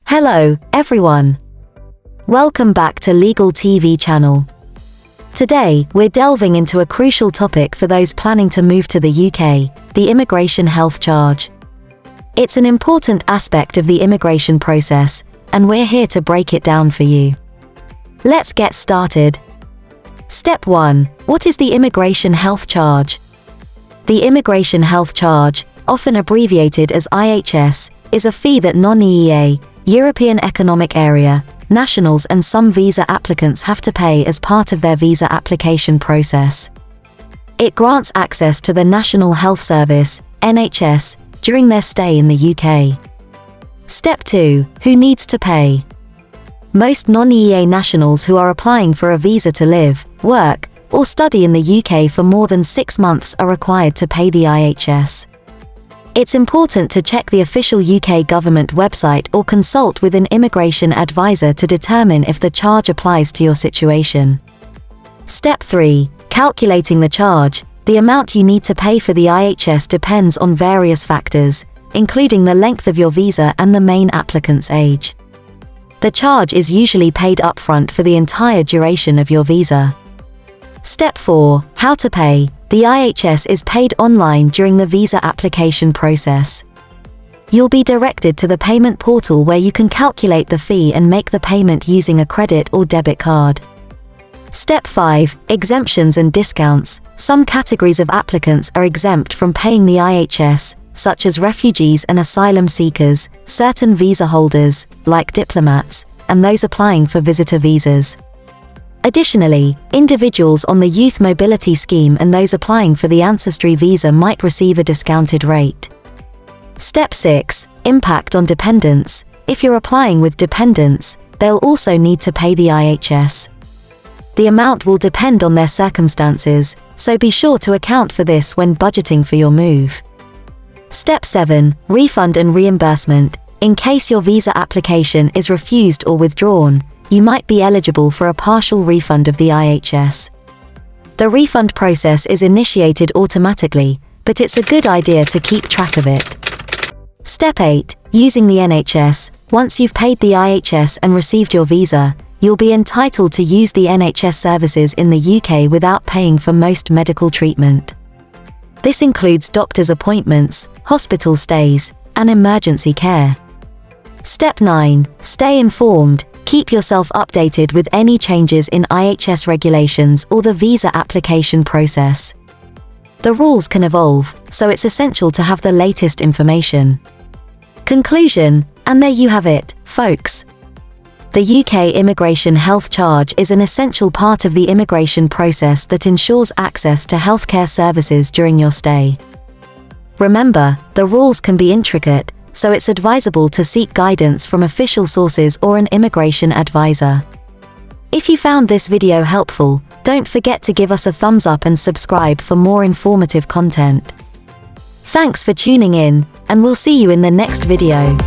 Hello, everyone. Welcome back to Legal TV channel. Today, we're delving into a crucial topic for those planning to move to the UK, the immigration health charge. It's an important aspect of the immigration process, and we're here to break it down for you. Let's get started. Step 1. What is the immigration health charge? The immigration health charge, often abbreviated as IHS, is a fee that non-EEA, European Economic Area, nationals and some visa applicants have to pay as part of their visa application process. It grants access to the National Health Service, NHS, during their stay in the UK. Step 2. Who needs to pay? Most non-EEA nationals who are applying for a visa to live, work, or study in the UK for more than 6 months are required to pay the IHS. It's important to check the official UK government website or consult with an immigration advisor to determine if the charge applies to your situation. Step 3. Calculating the charge. The amount you need to pay for the IHS depends on various factors, including the length of your visa and the main applicant's age. The charge is usually paid upfront for the entire duration of your visa. Step 4. How to pay. The IHS is paid online during the visa application process. You'll be directed to the payment portal where you can calculate the fee and make the payment using a credit or debit card. Step 5. Exemptions and discounts. Some categories of applicants are exempt from paying the IHS, such as refugees and asylum seekers, certain visa holders, like diplomats, and those applying for visitor visas. Additionally, individuals on the Youth Mobility Scheme and those applying for the Ancestry Visa might receive a discounted rate. Step 6. Impact on dependents. If you're applying with dependents, they'll also need to pay the IHS. The amount will depend on their circumstances, so be sure to account for this when budgeting for your move. Step 7. Refund and reimbursement. In case your visa application is refused or withdrawn, you might be eligible for a partial refund of the IHS. The refund process is initiated automatically, but it's a good idea to keep track of it. Step 8. Using the NHS. Once you've paid the IHS and received your visa, you'll be entitled to use the NHS services in the UK without paying for most medical treatment. This includes doctor's appointments, hospital stays, and emergency care. Step 9. Stay informed. Keep yourself updated with any changes in IHS regulations or the visa application process. The rules can evolve, so it's essential to have the latest information. Conclusion, and there you have it, folks. The UK immigration health charge is an essential part of the immigration process that ensures access to healthcare services during your stay. Remember, the rules can be intricate, so it's advisable to seek guidance from official sources or an immigration advisor. If you found this video helpful, don't forget to give us a thumbs up and subscribe for more informative content. Thanks for tuning in, and we'll see you in the next video.